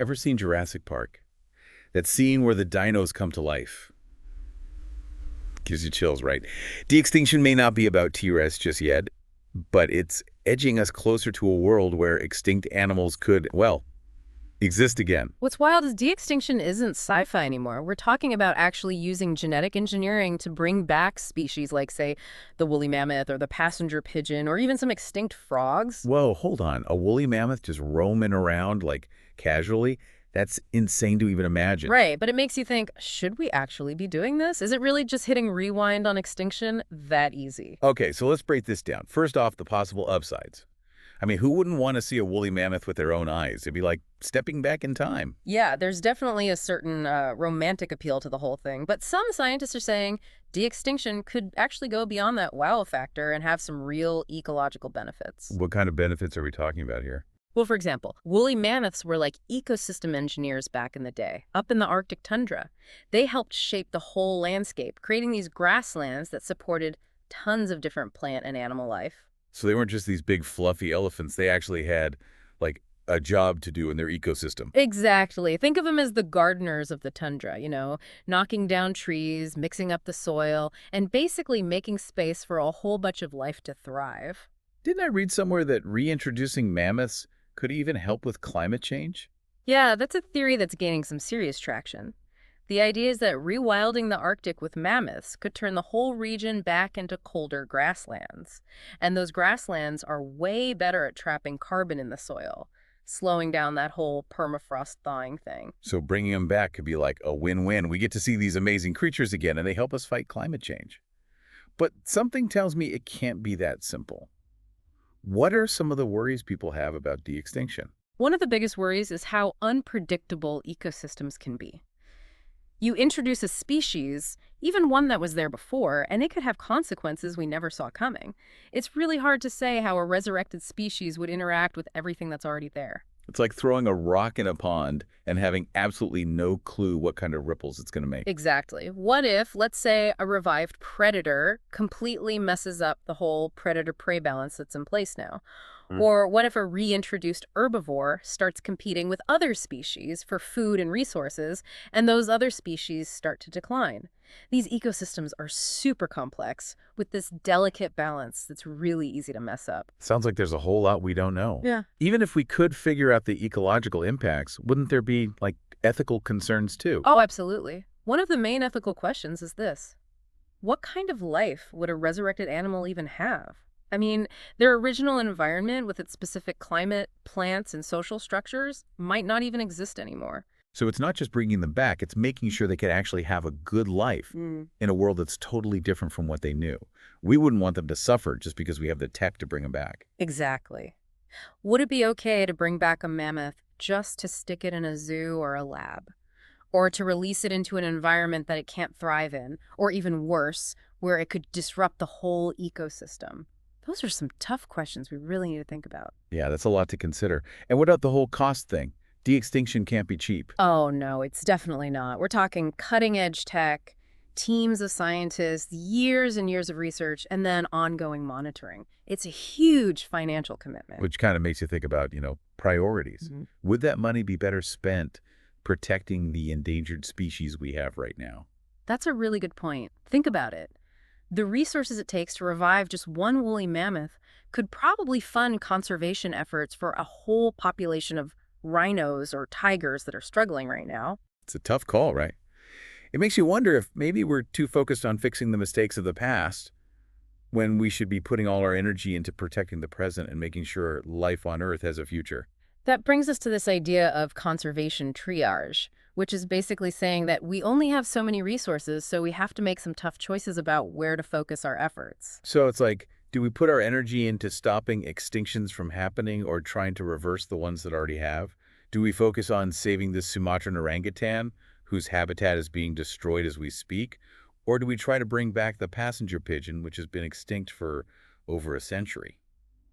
Ever seen Jurassic Park? That scene where the dinos come to life. Gives you chills, right? De-extinction may not be about T-Rex just yet, but it's edging us closer to a world where extinct animals could, well, exist again. What's wild is de-extinction isn't sci-fi anymore. We're talking about actually using genetic engineering to bring back species like, say, the woolly mammoth or the passenger pigeon or even some extinct frogs. Whoa, hold on. A woolly mammoth just roaming around, like, casually? That's insane to even imagine. Right, but it makes you think, should we actually be doing this? Is it really just hitting rewind on extinction that easy? Okay, so let's break this down. First off, the possible upsides. I mean, who wouldn't want to see a woolly mammoth with their own eyes? It'd be like stepping back in time. Yeah, there's definitely a certain romantic appeal to the whole thing, but some scientists are saying de-extinction could actually go beyond that wow factor and have some real ecological benefits. What kind of benefits are we talking about here? Well, for example, woolly mammoths were like ecosystem engineers back in the day, up in the Arctic tundra. They helped shape the whole landscape, creating these grasslands that supported tons of different plant and animal life. So they weren't just these big fluffy elephants. They actually had, like, a job to do in their ecosystem. Exactly. Think of them as the gardeners of the tundra, knocking down trees, mixing up the soil, and basically making space for a whole bunch of life to thrive. Didn't I read somewhere that reintroducing mammoths could even help with climate change? Yeah, that's a theory that's gaining some serious traction. The idea is that rewilding the Arctic with mammoths could turn the whole region back into colder grasslands. And those grasslands are way better at trapping carbon in the soil, slowing down that whole permafrost thawing thing. So bringing them back could be like a win-win. We get to see these amazing creatures again, and they help us fight climate change. But something tells me it can't be that simple. What are some of the worries people have about de-extinction? One of the biggest worries is how unpredictable ecosystems can be. You introduce a species, even one that was there before, and it could have consequences we never saw coming. It's really hard to say how a resurrected species would interact with everything that's already there. It's like throwing a rock in a pond and having absolutely no clue what kind of ripples it's going to make. Exactly. What if, let's say, a revived predator completely messes up the whole predator-prey balance that's in place now? Or what if a reintroduced herbivore starts competing with other species for food and resources, and those other species start to decline? These ecosystems are super complex, with this delicate balance that's really easy to mess up. Sounds like there's a whole lot we don't know. Yeah. Even if we could figure out the ecological impacts, wouldn't there be, like, ethical concerns too? Oh, absolutely. One of the main ethical questions is this. What kind of life would a resurrected animal even have? I mean, their original environment with its specific climate, plants, and social structures might not even exist anymore. So it's not just bringing them back, it's making sure they could actually have a good life in a world that's totally different from what they knew. We wouldn't want them to suffer just because we have the tech to bring them back. Exactly. Would it be okay to bring back a mammoth just to stick it in a zoo or a lab? Or to release it into an environment that it can't thrive in? Or even worse, where it could disrupt the whole ecosystem? Those are some tough questions we really need to think about. Yeah, that's a lot to consider. And what about the whole cost thing? De-extinction can't be cheap. Oh, no, it's definitely not. We're talking cutting-edge tech, teams of scientists, years and years of research, and then ongoing monitoring. It's a huge financial commitment. Which kind of makes you think about, priorities. Would that money be better spent protecting the endangered species we have right now? That's a really good point. Think about it. The resources it takes to revive just one woolly mammoth could probably fund conservation efforts for a whole population of rhinos or tigers that are struggling right now. It's a tough call, right? It makes you wonder if maybe we're too focused on fixing the mistakes of the past when we should be putting all our energy into protecting the present and making sure life on Earth has a future. That brings us to this idea of conservation triage, which is basically saying that we only have so many resources, so we have to make some tough choices about where to focus our efforts. So it's like, do we put our energy into stopping extinctions from happening or trying to reverse the ones that already have? Do we focus on saving the Sumatran orangutan, whose habitat is being destroyed as we speak? Or do we try to bring back the passenger pigeon, which has been extinct for over a century?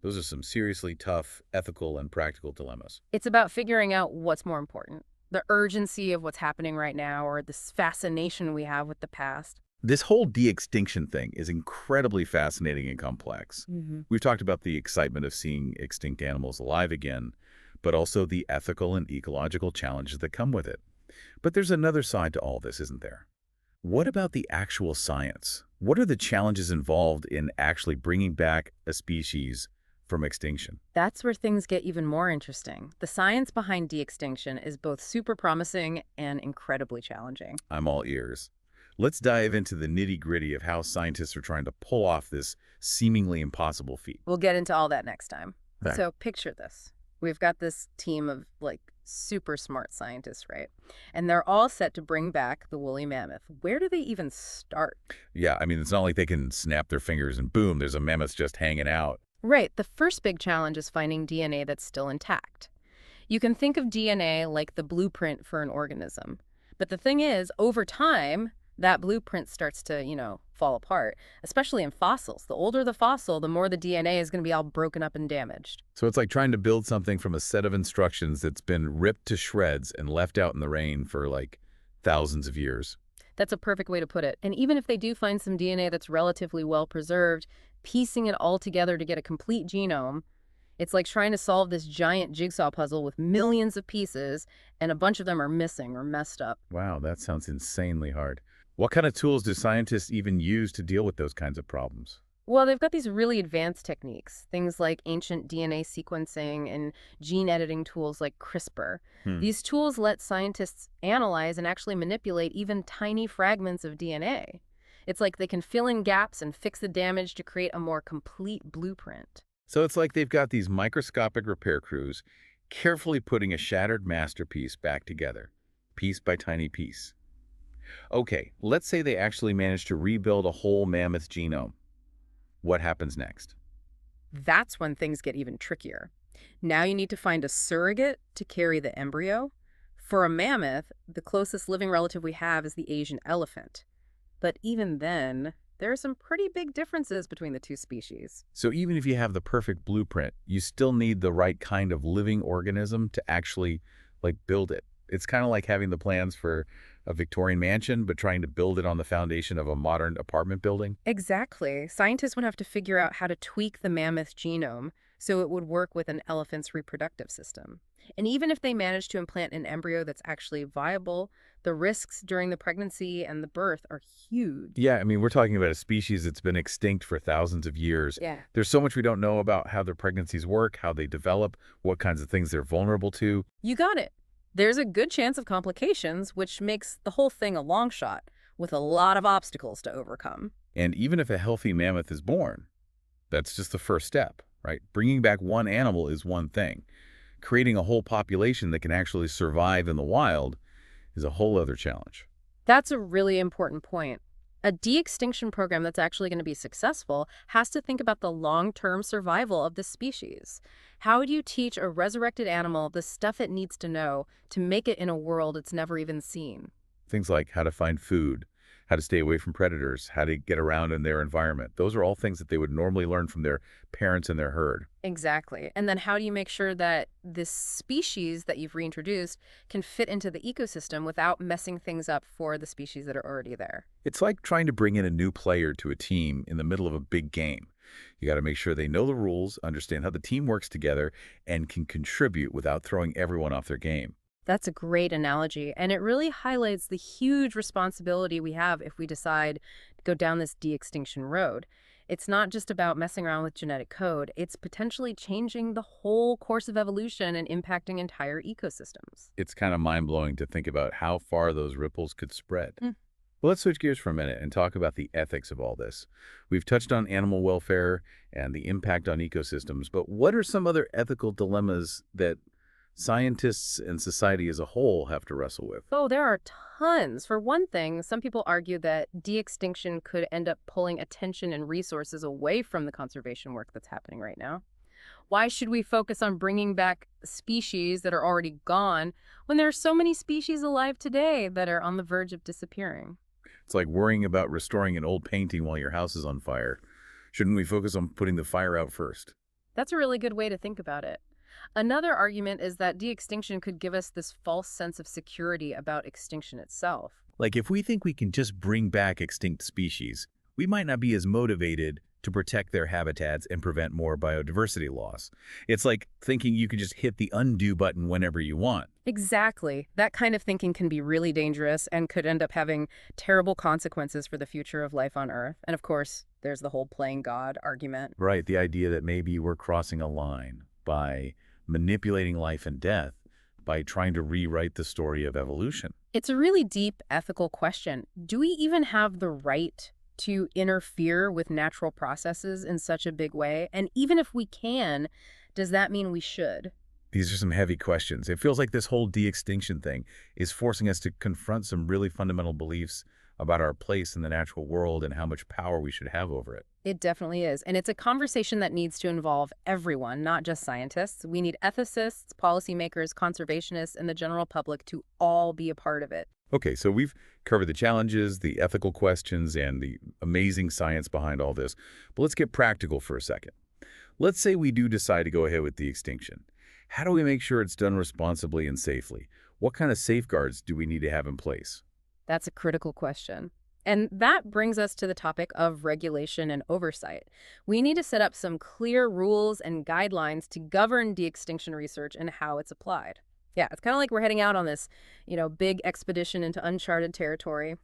Those are some seriously tough ethical and practical dilemmas. It's about figuring out what's more important, the urgency of what's happening right now or this fascination we have with the past. This whole de-extinction thing is incredibly fascinating and complex. We've talked about the excitement of seeing extinct animals alive again, but also the ethical and ecological challenges that come with it. But there's another side to all this, isn't there? What about the actual science? What are the challenges involved in actually bringing back a species from extinction? That's where things get even more interesting. The science behind de-extinction is both super promising and incredibly challenging. I'm all ears. Let's dive into the nitty-gritty of how scientists are trying to pull off this seemingly impossible feat. We'll get into all that next time. Okay. So picture this. We've got this team of super smart scientists, right? And they're all set to bring back the woolly mammoth. Where do they even start? Yeah, I mean, it's not like they can snap their fingers and boom, there's a mammoth just hanging out. Right. The first big challenge is finding DNA that's still intact. You can think of DNA like the blueprint for an organism. But the thing is, over time, that blueprint starts to, fall apart, especially in fossils. The older the fossil, the more the DNA is going to be all broken up and damaged. So it's like trying to build something from a set of instructions that's been ripped to shreds and left out in the rain for like thousands of years. That's a perfect way to put it. And even if they do find some DNA that's relatively well preserved, piecing it all together to get a complete genome, it's like trying to solve this giant jigsaw puzzle with millions of pieces, and a bunch of them are missing or messed up. Wow, that sounds insanely hard. What kind of tools do scientists even use to deal with those kinds of problems? Well, they've got these really advanced techniques, things like ancient DNA sequencing and gene editing tools like CRISPR. Hmm. These tools let scientists analyze and actually manipulate even tiny fragments of DNA. It's like they can fill in gaps and fix the damage to create a more complete blueprint. So it's like they've got these microscopic repair crews carefully putting a shattered masterpiece back together, piece by tiny piece. Okay, let's say they actually manage to rebuild a whole mammoth genome. What happens next? That's when things get even trickier. Now you need to find a surrogate to carry the embryo. For a mammoth, the closest living relative we have is the Asian elephant. But even then, there are some pretty big differences between the two species. So even if you have the perfect blueprint, you still need the right kind of living organism to actually build it. It's kind of like having the plans for a Victorian mansion, but trying to build it on the foundation of a modern apartment building. Exactly. Scientists would have to figure out how to tweak the mammoth genome so it would work with an elephant's reproductive system. And even if they manage to implant an embryo that's actually viable, the risks during the pregnancy and the birth are huge. Yeah, I mean, we're talking about a species that's been extinct for thousands of years. Yeah. There's so much we don't know about how their pregnancies work, how they develop, what kinds of things they're vulnerable to. You got it. There's a good chance of complications, which makes the whole thing a long shot, with a lot of obstacles to overcome. And even if a healthy mammoth is born, that's just the first step, right? Bringing back one animal is one thing. Creating a whole population that can actually survive in the wild is a whole other challenge. That's a really important point. A de-extinction program that's actually going to be successful has to think about the long-term survival of the species. How do you teach a resurrected animal the stuff it needs to know to make it in a world it's never even seen? Things like how to find food, how to stay away from predators, how to get around in their environment. Those are all things that they would normally learn from their parents and their herd. Exactly. And then how do you make sure that this species that you've reintroduced can fit into the ecosystem without messing things up for the species that are already there? It's like trying to bring in a new player to a team in the middle of a big game. You got to make sure they know the rules, understand how the team works together, and can contribute without throwing everyone off their game. That's a great analogy, and it really highlights the huge responsibility we have if we decide to go down this de-extinction road. It's not just about messing around with genetic code, it's potentially changing the whole course of evolution and impacting entire ecosystems. It's kind of mind-blowing to think about how far those ripples could spread. Mm. Well, let's switch gears for a minute and talk about the ethics of all this. We've touched on animal welfare and the impact on ecosystems, but what are some other ethical dilemmas that scientists and society as a whole have to wrestle with? Oh, there are tons. For one thing, some people argue that de-extinction could end up pulling attention and resources away from the conservation work that's happening right now. Why should we focus on bringing back species that are already gone when there are so many species alive today that are on the verge of disappearing? It's like worrying about restoring an old painting while your house is on fire. Shouldn't we focus on putting the fire out first? That's a really good way to think about it. Another argument is that de-extinction could give us this false sense of security about extinction itself. Like if we think we can just bring back extinct species, we might not be as motivated to protect their habitats and prevent more biodiversity loss. It's like thinking you could just hit the undo button whenever you want. Exactly. That kind of thinking can be really dangerous and could end up having terrible consequences for the future of life on Earth. And of course, there's the whole playing God argument. Right, the idea that maybe we're crossing a line by manipulating life and death, by trying to rewrite the story of evolution. It's a really deep ethical question. Do we even have the right to interfere with natural processes in such a big way? And even if we can, does that mean we should? These are some heavy questions. It feels like this whole de-extinction thing is forcing us to confront some really fundamental beliefs about our place in the natural world and how much power we should have over it. It definitely is. And it's a conversation that needs to involve everyone, not just scientists. We need ethicists, policymakers, conservationists, and the general public to all be a part of it. Okay, so we've covered the challenges, the ethical questions, and the amazing science behind all this. But let's get practical for a second. Let's say we do decide to go ahead with de-extinction. How do we make sure it's done responsibly and safely? What kind of safeguards do we need to have in place? That's a critical question. And that brings us to the topic of regulation and oversight. We need to set up some clear rules and guidelines to govern de-extinction research and how it's applied. Yeah, it's kind of like we're heading out on this, big expedition into uncharted territory.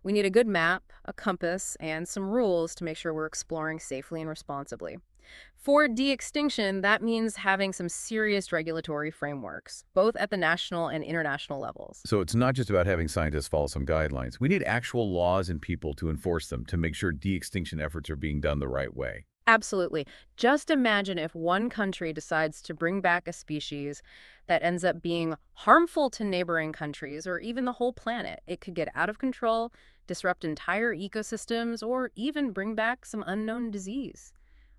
We need a good map, a compass, and some rules to make sure we're exploring safely and responsibly. For de-extinction, that means having some serious regulatory frameworks, both at the national and international levels. So it's not just about having scientists follow some guidelines. We need actual laws and people to enforce them to make sure de-extinction efforts are being done the right way. Absolutely. Just imagine if one country decides to bring back a species that ends up being harmful to neighboring countries or even the whole planet. It could get out of control, disrupt entire ecosystems, or even bring back some unknown disease.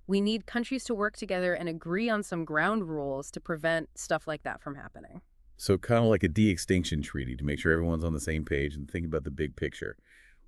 We need countries to work together and agree on some ground rules to prevent stuff like that from happening. So kind of like a de-extinction treaty to make sure everyone's on the same page and thinking about the big picture.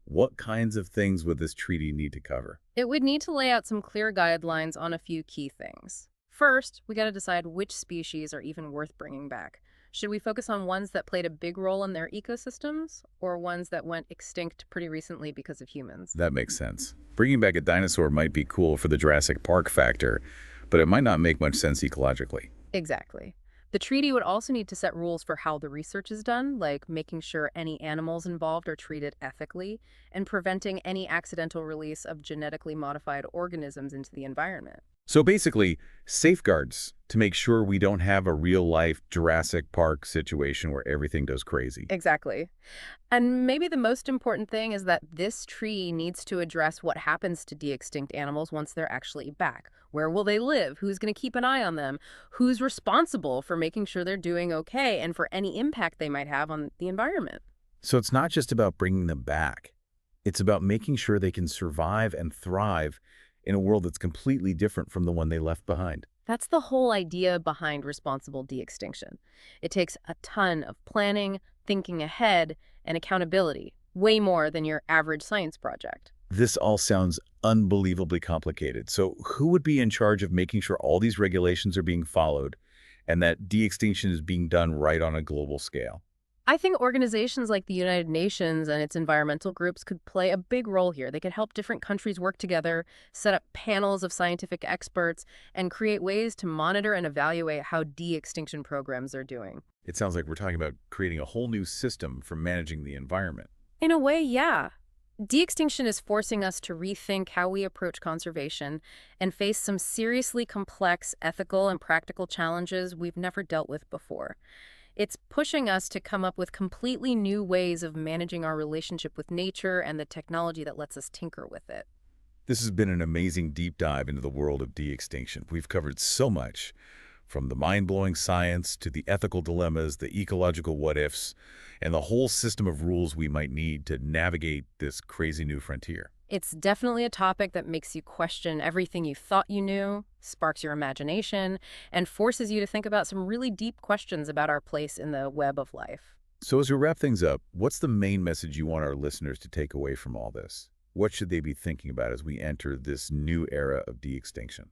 What kinds of things would this treaty need to cover? It would need to lay out some clear guidelines on a few key things. First, we got to decide which species are even worth bringing back. Should we focus on ones that played a big role in their ecosystems or ones that went extinct pretty recently because of humans? That makes sense. Bringing back a dinosaur might be cool for the Jurassic Park factor, but it might not make much sense ecologically. Exactly. The treaty would also need to set rules for how the research is done, like making sure any animals involved are treated ethically and preventing any accidental release of genetically modified organisms into the environment. So basically, safeguards to make sure we don't have a real-life Jurassic Park situation where everything goes crazy. Exactly. And maybe the most important thing is that this treaty needs to address what happens to de-extinct animals once they're actually back. Where will they live? Who's going to keep an eye on them? Who's responsible for making sure they're doing okay and for any impact they might have on the environment? So it's not just about bringing them back. It's about making sure they can survive and thrive in a world that's completely different from the one they left behind. That's the whole idea behind responsible de-extinction. It takes a ton of planning, thinking ahead, and accountability, way more than your average science project. This all sounds unbelievably complicated. So who would be in charge of making sure all these regulations are being followed and that de-extinction is being done right on a global scale? I think organizations like the United Nations and its environmental groups could play a big role here. They could help different countries work together, set up panels of scientific experts, and create ways to monitor and evaluate how de-extinction programs are doing. It sounds like we're talking about creating a whole new system for managing the environment. In a way, yeah. De-extinction is forcing us to rethink how we approach conservation and face some seriously complex ethical and practical challenges we've never dealt with before. It's pushing us to come up with completely new ways of managing our relationship with nature and the technology that lets us tinker with it. This has been an amazing deep dive into the world of de-extinction. We've covered so much, from the mind-blowing science to the ethical dilemmas, the ecological what-ifs, and the whole system of rules we might need to navigate this crazy new frontier. It's definitely a topic that makes you question everything you thought you knew, sparks your imagination, and forces you to think about some really deep questions about our place in the web of life. So as we wrap things up, what's the main message you want our listeners to take away from all this? What should they be thinking about as we enter this new era of de-extinction?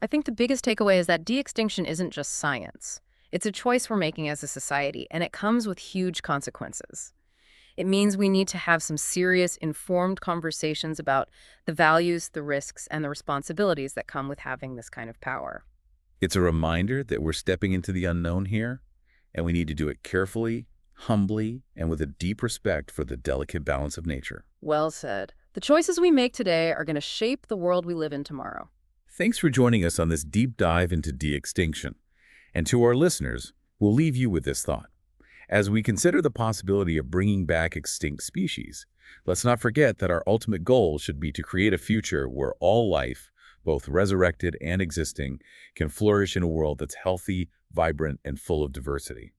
I think the biggest takeaway is that de-extinction isn't just science. It's a choice we're making as a society, and it comes with huge consequences. It means we need to have some serious, informed conversations about the values, the risks, and the responsibilities that come with having this kind of power. It's a reminder that we're stepping into the unknown here, and we need to do it carefully, humbly, and with a deep respect for the delicate balance of nature. Well said. The choices we make today are going to shape the world we live in tomorrow. Thanks for joining us on this deep dive into de-extinction. And to our listeners, we'll leave you with this thought. As we consider the possibility of bringing back extinct species, let's not forget that our ultimate goal should be to create a future where all life, both resurrected and existing, can flourish in a world that's healthy, vibrant, and full of diversity.